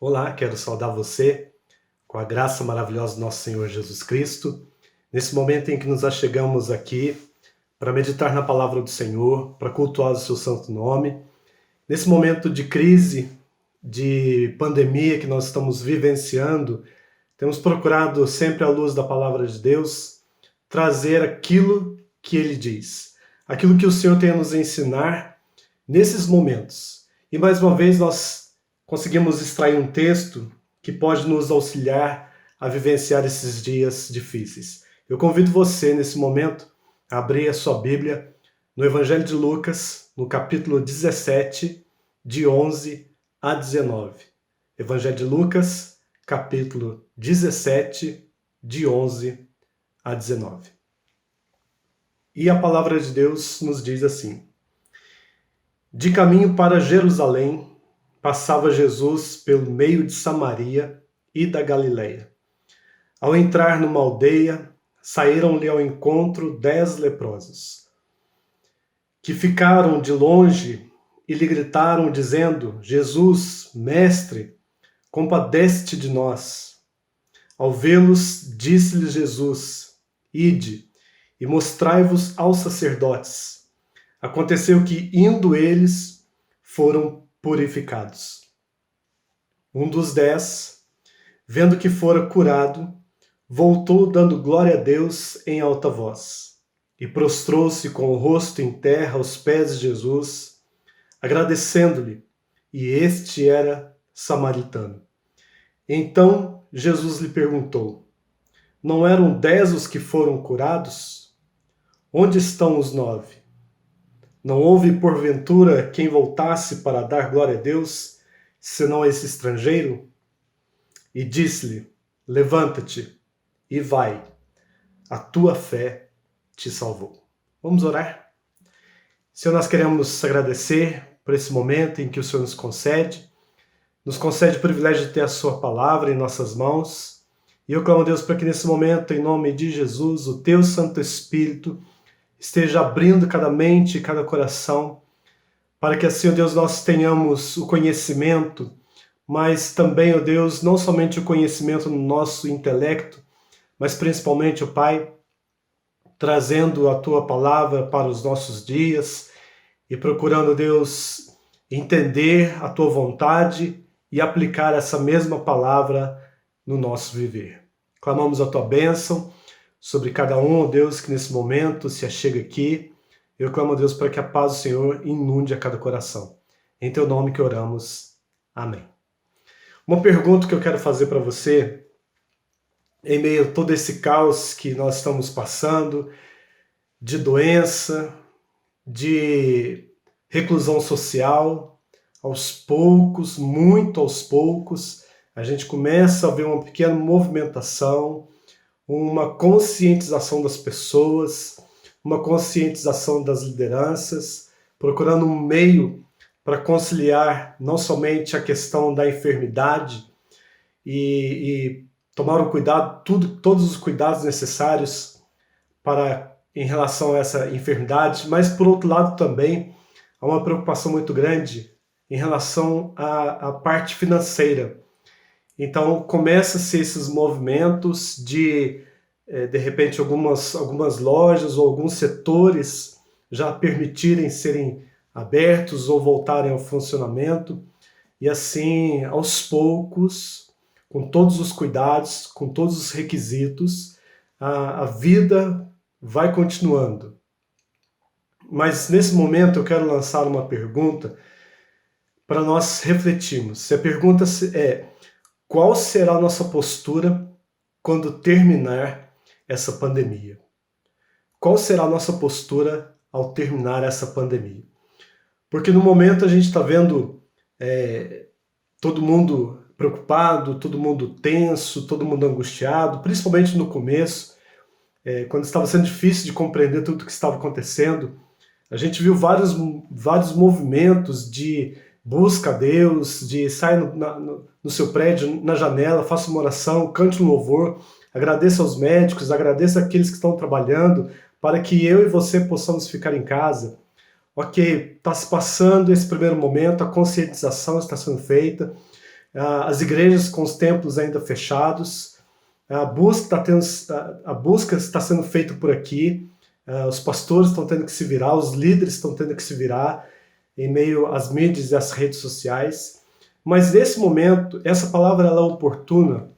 Olá, quero saudar você com a graça maravilhosa do nosso Senhor Jesus Cristo, nesse momento em que nos achegamos aqui para meditar na palavra do Senhor, para cultuar o seu santo nome. Nesse momento de crise, de pandemia que nós estamos vivenciando, temos procurado sempre à luz da palavra de Deus trazer aquilo que ele diz, aquilo que o Senhor tem a nos ensinar nesses momentos. E mais uma vez nós conseguimos extrair um texto que pode nos auxiliar a vivenciar esses dias difíceis. Eu convido você, nesse momento, a abrir a sua Bíblia no Evangelho de Lucas, no capítulo 17, de 11 a 19. Evangelho de Lucas, capítulo 17, de 11 a 19. E a palavra de Deus nos diz assim: De caminho para Jerusalém, passava Jesus pelo meio de Samaria e da Galileia. Ao entrar numa aldeia, saíram-lhe ao encontro 10 leprosos, que ficaram de longe e lhe gritaram, dizendo: Jesus, mestre, compadece-te de nós. Ao vê-los, disse-lhes Jesus: Ide e mostrai-vos aos sacerdotes. Aconteceu que, indo eles, foram purificados. Um dos 10, vendo que fora curado, voltou dando glória a Deus em alta voz, e prostrou-se com o rosto em terra aos pés de Jesus, agradecendo-lhe, e este era samaritano. Então Jesus lhe perguntou: Não eram 10 os que foram curados? Onde estão os 9? Não houve, porventura, quem voltasse para dar glória a Deus, senão esse estrangeiro? E disse-lhe: Levanta-te e vai, a tua fé te salvou. Vamos orar? Senhor, nós queremos agradecer por esse momento em que o Senhor nos concede o privilégio de ter a sua palavra em nossas mãos. E eu clamo a Deus para que nesse momento, em nome de Jesus, o teu Santo Espírito esteja abrindo cada mente e cada coração, para que assim, ó Deus, nós tenhamos o conhecimento, mas também, ó Deus, não somente o conhecimento no nosso intelecto, mas principalmente, ó Pai, trazendo a Tua palavra para os nossos dias e procurando, Deus, entender a Tua vontade e aplicar essa mesma palavra no nosso viver. Clamamos a Tua bênção sobre cada um, ó Deus, que nesse momento se achega aqui. Eu clamo a Deus para que a paz do Senhor inunde a cada coração. Em Teu nome que oramos. Amém. Uma pergunta que eu quero fazer para você, em meio a todo esse caos que nós estamos passando, de doença, de reclusão social, aos poucos, muito aos poucos, a gente começa a ver uma pequena movimentação, uma conscientização das pessoas, uma conscientização das lideranças, procurando um meio para conciliar não somente a questão da enfermidade e tomar o cuidado, todos os cuidados necessários em relação a essa enfermidade, mas por outro lado também há uma preocupação muito grande em relação à parte financeira. Então começa-se esses movimentos de repente algumas lojas ou alguns setores já permitirem serem abertos ou voltarem ao funcionamento, e assim, aos poucos, com todos os cuidados, com todos os requisitos, a vida vai continuando. Mas nesse momento eu quero lançar uma pergunta para nós refletirmos. A pergunta é: qual será a nossa postura quando terminar essa pandemia? Qual será a nossa postura ao terminar essa pandemia? Porque no momento a gente está vendo todo mundo preocupado, todo mundo tenso, todo mundo angustiado, principalmente no começo, quando estava sendo difícil de compreender tudo o que estava acontecendo. A gente viu vários movimentos de busca a Deus, de sair no seu prédio, na janela, faça uma oração, cante um louvor, agradeça aos médicos, agradeça àqueles que estão trabalhando, para que eu e você possamos ficar em casa. Ok, está se passando esse primeiro momento, a conscientização está sendo feita, as igrejas com os templos ainda fechados, a busca está sendo feita por aqui, os pastores estão tendo que se virar, os líderes estão tendo que se virar em meio às mídias e às redes sociais. Mas nesse momento, essa palavra ela é oportuna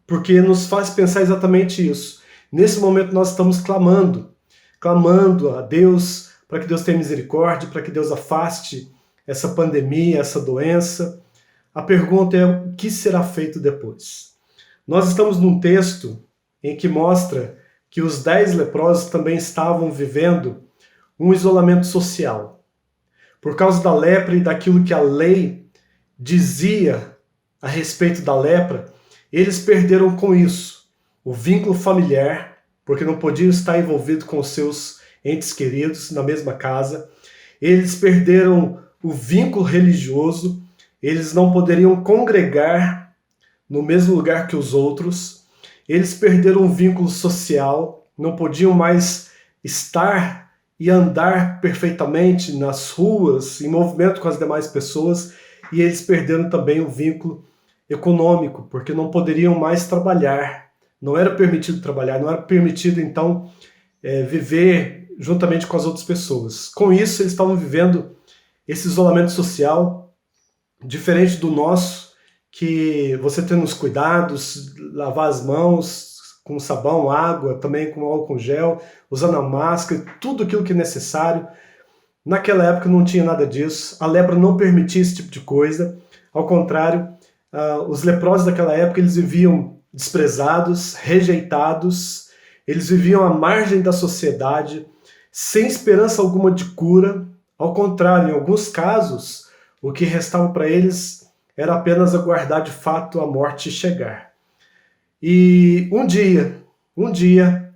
porque nos faz pensar exatamente isso. Nesse momento nós estamos clamando a Deus para que Deus tenha misericórdia, para que Deus afaste essa pandemia, essa doença. A pergunta é: o que será feito depois? Nós estamos num texto em que mostra que os 10 leprosos também estavam vivendo um isolamento social. Por causa da lepra e daquilo que a lei dizia a respeito da lepra, eles perderam com isso o vínculo familiar, porque não podiam estar envolvidos com os seus entes queridos na mesma casa. Eles perderam o vínculo religioso, eles não poderiam congregar no mesmo lugar que os outros, eles perderam o vínculo social, não podiam mais estar e andar perfeitamente nas ruas, em movimento com as demais pessoas, e eles perderam também o vínculo econômico, porque não poderiam mais trabalhar, não era permitido trabalhar, não era permitido então viver juntamente com as outras pessoas. Com isso, eles estavam vivendo esse isolamento social, diferente do nosso, que você tem os cuidados, lavar as mãos com sabão, água, também com álcool gel, usando a máscara, tudo aquilo que é necessário. Naquela época não tinha nada disso, a lepra não permitia esse tipo de coisa, ao contrário, os leprosos daquela época eles viviam desprezados, rejeitados, eles viviam à margem da sociedade, sem esperança alguma de cura. Ao contrário, em alguns casos, o que restava para eles era apenas aguardar de fato a morte chegar. E um dia,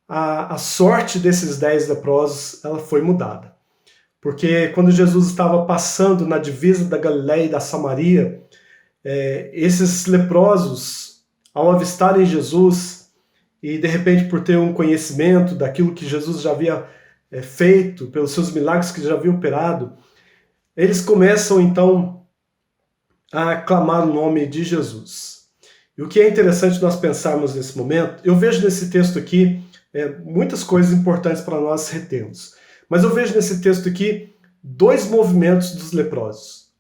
a sorte desses 10 leprosos ela foi mudada. Porque quando Jesus estava passando na divisa da Galileia e da Samaria, esses leprosos, ao avistarem Jesus, e de repente por ter um conhecimento daquilo que Jesus já havia feito, pelos seus milagres que já havia operado, eles começam então a clamar o nome de Jesus. E o que é interessante nós pensarmos nesse momento, eu vejo nesse texto aqui muitas coisas importantes para nós retermos, mas eu vejo nesse texto aqui 2 movimentos dos leprosos.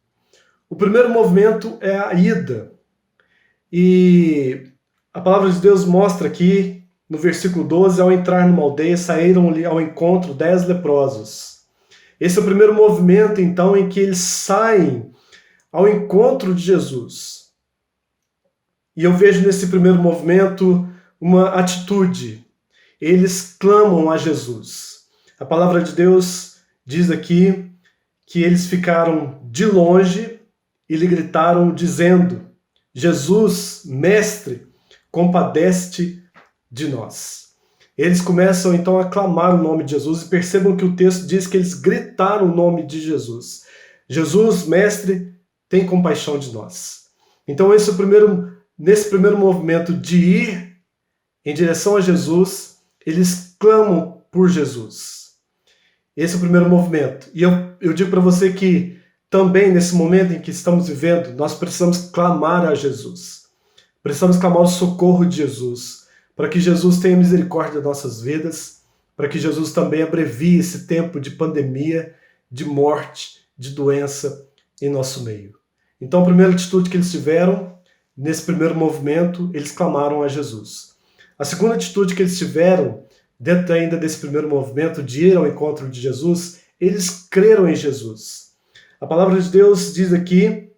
O primeiro movimento é a ida. E a palavra de Deus mostra aqui, no versículo 12, ao entrar numa aldeia, saíram-lhe ao encontro 10 leprosos. Esse é o primeiro movimento, então, em que eles saem ao encontro de Jesus. E eu vejo nesse primeiro movimento uma atitude. Eles clamam a Jesus. A palavra de Deus diz aqui que eles ficaram de longe e lhe gritaram dizendo: Jesus, mestre, compadece-te de nós. Eles começam então a clamar o nome de Jesus, e percebam que o texto diz que eles gritaram o nome de Jesus. Jesus, mestre, tem compaixão de nós. Então nesse primeiro movimento de ir em direção a Jesus, eles clamam por Jesus. Esse é o primeiro movimento. E eu digo para você que também nesse momento em que estamos vivendo, nós precisamos clamar a Jesus. Precisamos clamar o socorro de Jesus, para que Jesus tenha misericórdia das nossas vidas, para que Jesus também abrevie esse tempo de pandemia, de morte, de doença em nosso meio. Então a primeira atitude que eles tiveram, nesse primeiro movimento, eles clamaram a Jesus. A segunda atitude que eles tiveram, dentro ainda desse primeiro movimento de ir ao encontro de Jesus, eles creram em Jesus. A palavra de Deus diz aqui,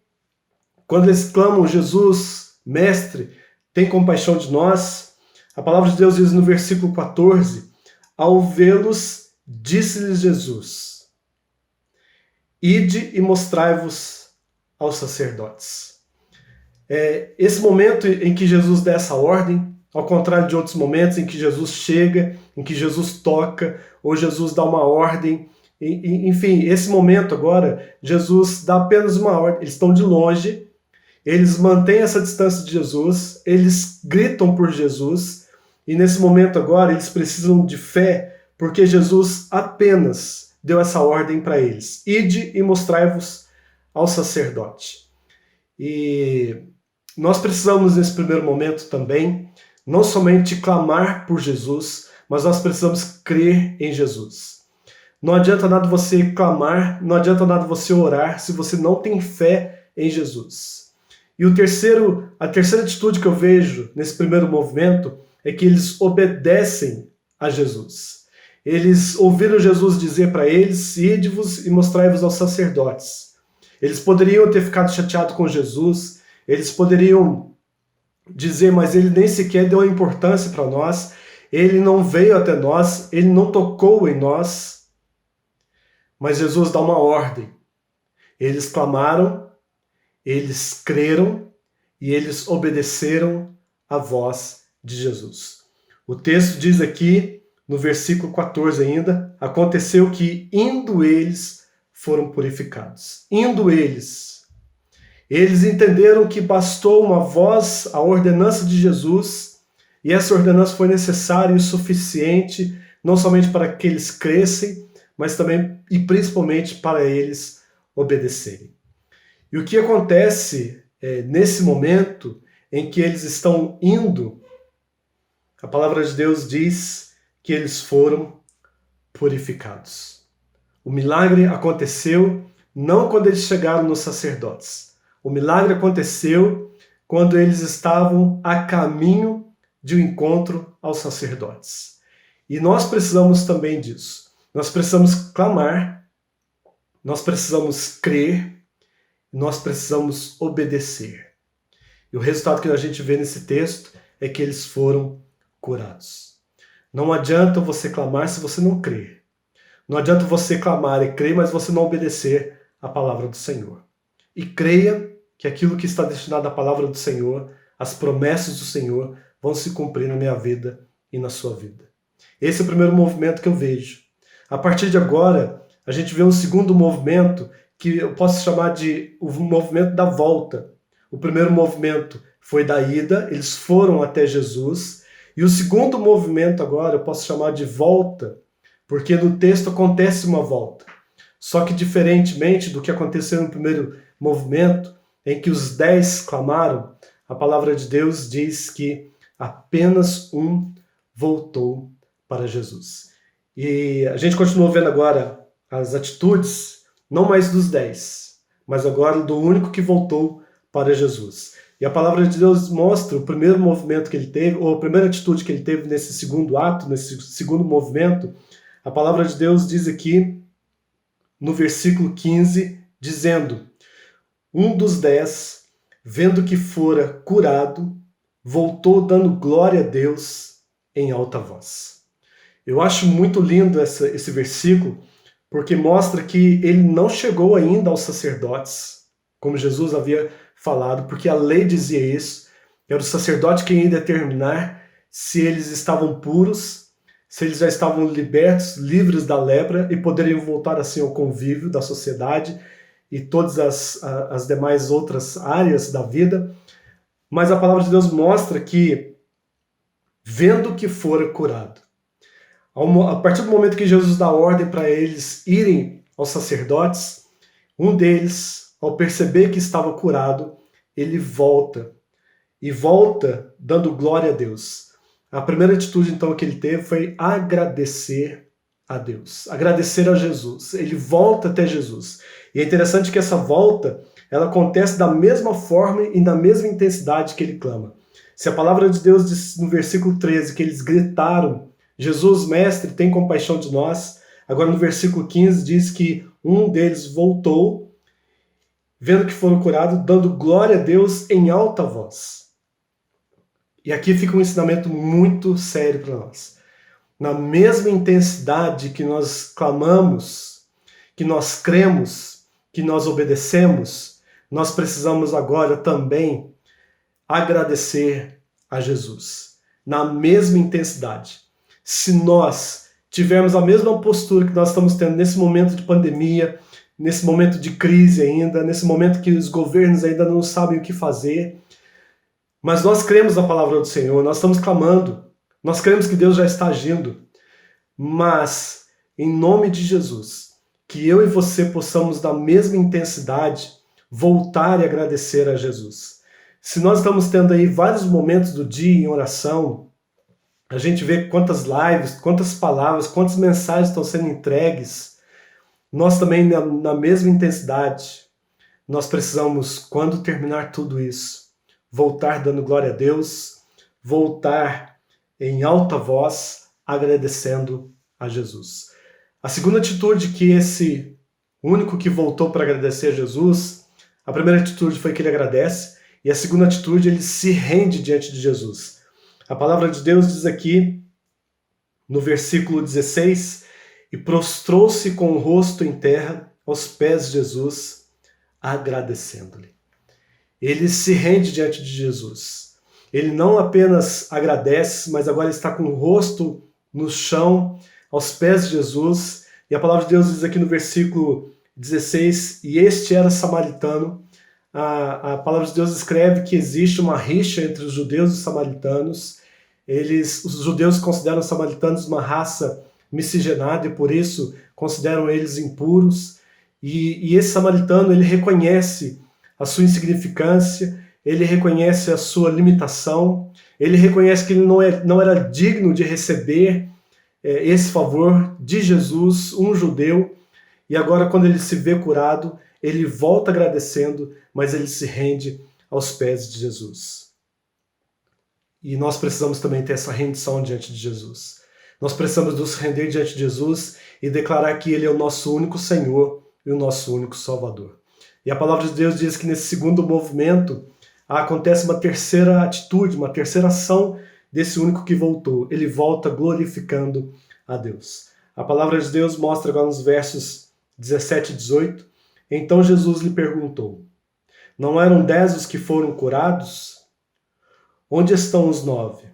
quando eles clamam: Jesus, mestre, tem compaixão de nós, a palavra de Deus diz no versículo 14, ao vê-los, disse-lhes Jesus: ide e mostrai-vos aos sacerdotes. Esse momento em que Jesus dá essa ordem, ao contrário de outros momentos em que Jesus chega, em que Jesus toca, ou Jesus dá uma ordem, enfim, esse momento agora, Jesus dá apenas uma ordem. Eles estão de longe, eles mantêm essa distância de Jesus, eles gritam por Jesus, e nesse momento agora eles precisam de fé, porque Jesus deu essa ordem para eles: ide e mostrai-vos ao sacerdote. E nós precisamos, nesse primeiro momento também, não somente clamar por Jesus, mas nós precisamos crer em Jesus. Não adianta nada você clamar, não adianta nada você orar se você não tem fé em Jesus. E a terceira atitude que eu vejo nesse primeiro movimento é que eles obedecem a Jesus. Eles ouviram Jesus dizer para eles: ide-vos e mostrai-vos aos sacerdotes. Eles poderiam ter ficado chateados com Jesus, eles poderiam dizer, mas ele nem sequer deu a importância para nós, ele não veio até nós, ele não tocou em nós. Mas Jesus dá uma ordem. Eles clamaram, eles creram e eles obedeceram à voz de Jesus. O texto diz aqui, no versículo 14 ainda, aconteceu que indo eles foram purificados. Indo eles entenderam que bastou uma voz, a ordenança de Jesus, e essa ordenança foi necessária e suficiente, não somente para que eles crescem, mas também e principalmente para eles obedecerem. E o que acontece nesse momento em que eles estão indo, a palavra de Deus diz que eles foram purificados. O milagre aconteceu não quando eles chegaram nos sacerdotes. O milagre aconteceu quando eles estavam a caminho de um encontro aos sacerdotes. E nós precisamos também disso. Nós precisamos clamar, nós precisamos crer, nós precisamos obedecer. E o resultado que a gente vê nesse texto é que eles foram curados. Não adianta você clamar se você não crer. Não adianta você clamar e crer, mas você não obedecer a palavra do Senhor. E creia que aquilo que está destinado à palavra do Senhor, as promessas do Senhor, vão se cumprir na minha vida e na sua vida. Esse é o primeiro movimento que eu vejo. A partir de agora, a gente vê um segundo movimento que eu posso chamar de o movimento da volta. O primeiro movimento foi da ida, eles foram até Jesus. E o segundo movimento agora eu posso chamar de volta, porque no texto acontece uma volta. Só que diferentemente do que aconteceu no primeiro movimento, em que os 10 clamaram, a palavra de Deus diz que apenas um voltou para Jesus. E a gente continua vendo agora as atitudes, não mais dos 10, mas agora do único que voltou para Jesus. E a palavra de Deus mostra o primeiro movimento que ele teve, ou a primeira atitude que ele teve nesse segundo ato, nesse segundo movimento. A palavra de Deus diz aqui, no versículo 15, dizendo: um dos 10, vendo que fora curado, voltou dando glória a Deus em alta voz. Eu acho muito lindo esse versículo, porque mostra que ele não chegou ainda aos sacerdotes, como Jesus havia falado, porque a lei dizia isso. Era o sacerdote quem ia determinar se eles estavam puros, se eles já estavam libertos, livres da lepra e poderiam voltar assim ao convívio da sociedade e todas as demais outras áreas da vida. Mas a palavra de Deus mostra que, vendo que fora curado, a partir do momento que Jesus dá ordem para eles irem aos sacerdotes, um deles, ao perceber que estava curado, ele volta. E volta dando glória a Deus. A primeira atitude, então, que ele teve foi agradecer a Deus. Agradecer a Jesus. Ele volta até Jesus. E é interessante que essa volta, ela acontece da mesma forma e na mesma intensidade que ele clama. Se a palavra de Deus diz no versículo 13 que eles gritaram: Jesus, mestre, tem compaixão de nós. Agora no versículo 15 diz que um deles voltou, vendo que foram curados, dando glória a Deus em alta voz. E aqui fica um ensinamento muito sério para nós. Na mesma intensidade que nós clamamos, que nós cremos, que nós obedecemos, nós precisamos agora também agradecer a Jesus. Na mesma intensidade. Se nós tivermos a mesma postura que nós estamos tendo nesse momento de pandemia, nesse momento de crise ainda, nesse momento que os governos ainda não sabem o que fazer, mas nós cremos na palavra do Senhor, nós estamos clamando, nós cremos que Deus já está agindo, mas em nome de Jesus, que eu e você possamos, na mesma intensidade, voltar e agradecer a Jesus. Se nós estamos tendo aí vários momentos do dia em oração, a gente vê quantas lives, quantas palavras, quantas mensagens estão sendo entregues, nós também, na mesma intensidade, nós precisamos, quando terminar tudo isso, voltar dando glória a Deus, voltar em alta voz, agradecendo a Jesus. A segunda atitude que esse único que voltou para agradecer a Jesus, a primeira atitude foi que ele agradece, e a segunda atitude, ele se rende diante de Jesus. A palavra de Deus diz aqui, no versículo 16, e prostrou-se com o rosto em terra aos pés de Jesus, agradecendo-lhe. Ele se rende diante de Jesus. Ele não apenas agradece, mas agora está com o rosto no chão, aos pés de Jesus. E a palavra de Deus diz aqui no versículo 16, e este era samaritano. A palavra de Deus escreve que existe uma rixa entre os judeus e os samaritanos. Os judeus consideram os samaritanos uma raça miscigenada e por isso consideram eles impuros. E esse samaritano, ele reconhece a sua insignificância, ele reconhece a sua limitação, ele reconhece que ele não era digno de receber esse favor de Jesus, um judeu, e agora quando ele se vê curado, ele volta agradecendo, mas ele se rende aos pés de Jesus. E nós precisamos também ter essa rendição diante de Jesus. Nós precisamos nos render diante de Jesus e declarar que Ele é o nosso único Senhor e o nosso único Salvador. E a palavra de Deus diz que nesse segundo movimento acontece uma terceira atitude, uma terceira ação desse único que voltou. Ele volta glorificando a Deus. A palavra de Deus mostra agora nos versos 17 e 18. Então Jesus lhe perguntou, não eram 10 os que foram curados? Onde estão os 9?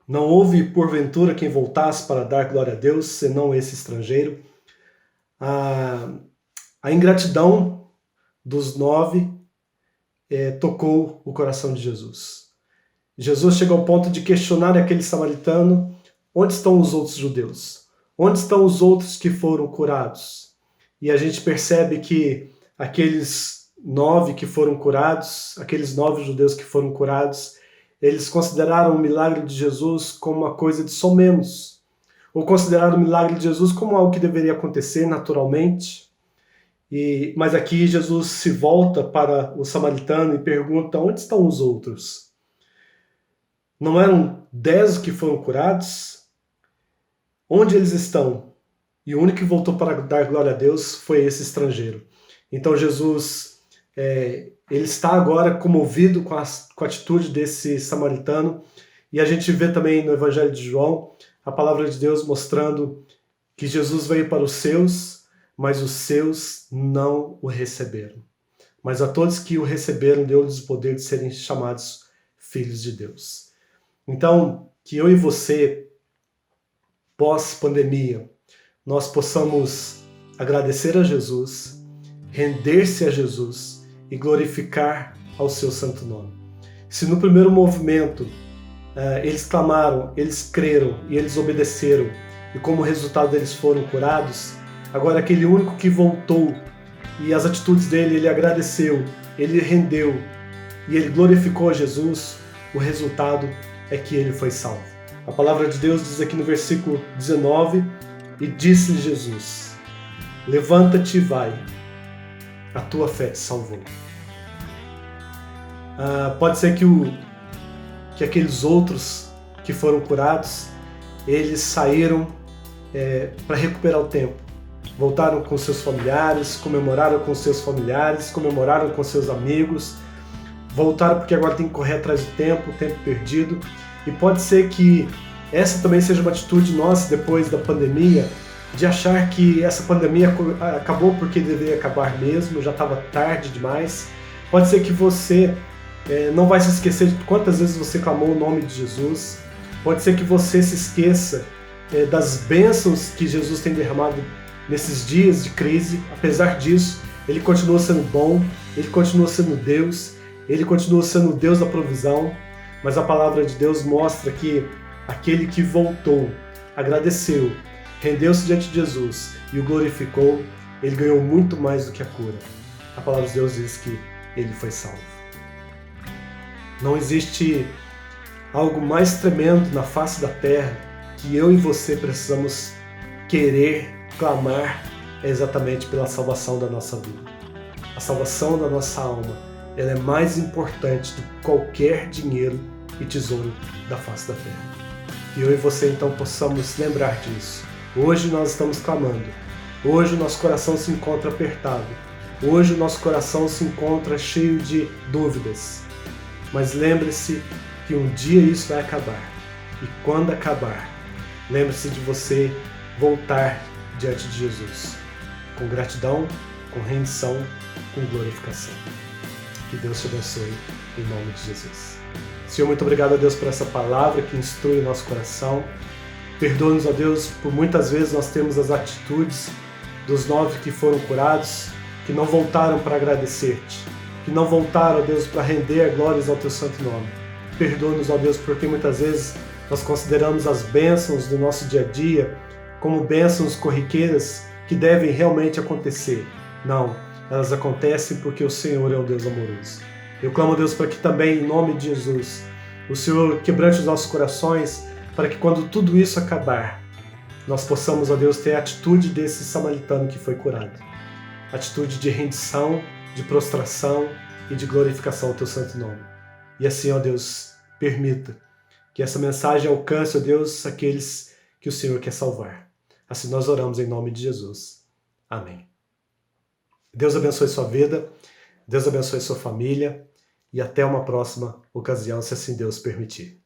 Não houve, porventura, quem voltasse para dar glória a Deus, senão esse estrangeiro? A ingratidão dos 9 tocou o coração de Jesus. Jesus chega ao ponto de questionar aquele samaritano, onde estão os outros judeus? Onde estão os outros que foram curados? E a gente percebe que aqueles 9 que foram curados, aqueles 9 judeus que foram curados, eles consideraram o milagre de Jesus como uma coisa de somenos, ou consideraram o milagre de Jesus como algo que deveria acontecer naturalmente. Mas aqui Jesus se volta para o samaritano e pergunta, onde estão os outros? Não eram 10 que foram curados? Onde eles estão? E o único que voltou para dar glória a Deus foi esse estrangeiro. Então Jesus ele está agora comovido com a atitude desse samaritano, e a gente vê também no Evangelho de João a palavra de Deus mostrando que Jesus veio para os seus, mas os seus não o receberam. Mas a todos que o receberam, deu-lhes o poder de serem chamados filhos de Deus. Então, que eu e você, pós-pandemia, nós possamos agradecer a Jesus, render-se a Jesus, e glorificar ao seu santo nome. Se no primeiro movimento eles clamaram, eles creram e eles obedeceram, e como resultado eles foram curados, agora aquele único que voltou e as atitudes dele, ele agradeceu, ele rendeu e ele glorificou a Jesus, o resultado é que ele foi salvo. A palavra de Deus diz aqui no versículo 19, e disse-lhe Jesus, levanta-te e vai, a tua fé te salvou. Pode ser que aqueles outros que foram curados, eles saíram para recuperar o tempo. Voltaram com seus familiares, comemoraram com seus familiares, comemoraram com seus amigos, voltaram porque agora tem que correr atrás do tempo, o tempo perdido. E pode ser que essa também seja uma atitude nossa depois da pandemia, de achar que essa pandemia acabou porque deveria acabar mesmo, já estava tarde demais. Pode ser que você não vai se esquecer de quantas vezes você clamou o nome de Jesus. Pode ser que você se esqueça das bênçãos que Jesus tem derramado nesses dias de crise. Apesar disso, Ele continua sendo bom, Ele continua sendo Deus, Ele continua sendo o Deus da provisão. Mas a palavra de Deus mostra que aquele que voltou, agradeceu, rendeu-se diante de Jesus e o glorificou, ele ganhou muito mais do que a cura. a palavra de Deus diz que ele foi salvo. Não existe algo mais tremendo na face da terra que eu e você precisamos querer, clamar, é exatamente pela salvação da nossa vida. A salvação da nossa alma, ela é mais importante do que qualquer dinheiro e tesouro da face da terra. Que eu e você então possamos lembrar disso. Hoje nós estamos clamando. Hoje o nosso coração se encontra apertado. Hoje o nosso coração se encontra cheio de dúvidas. Mas lembre-se que um dia isso vai acabar. E quando acabar, lembre-se de você voltar diante de Jesus. Com gratidão, com rendição, com glorificação. Que Deus te abençoe em nome de Jesus. Senhor, muito obrigado a Deus por essa palavra que instrui o nosso coração. Perdoa-nos, ó Deus, por muitas vezes nós temos as atitudes dos 9 que foram curados, que não voltaram para agradecer-te, que não voltaram, ó Deus, para render glórias ao teu santo nome. Perdoa-nos, ó Deus, porque muitas vezes nós consideramos as bênçãos do nosso dia a dia como bênçãos corriqueiras que devem realmente acontecer. Não, elas acontecem porque o Senhor é um Deus amoroso. Eu clamo, Deus, para que também, em nome de Jesus, o Senhor quebrante os nossos corações, para que quando tudo isso acabar, nós possamos, ó Deus, ter a atitude desse samaritano que foi curado. Atitude de rendição, de prostração e de glorificação ao teu santo nome. E assim, ó Deus, permita que essa mensagem alcance, ó Deus, aqueles que o Senhor quer salvar. Assim nós oramos em nome de Jesus. Amém. Deus abençoe sua vida, Deus abençoe sua família e até uma próxima ocasião, se assim Deus permitir.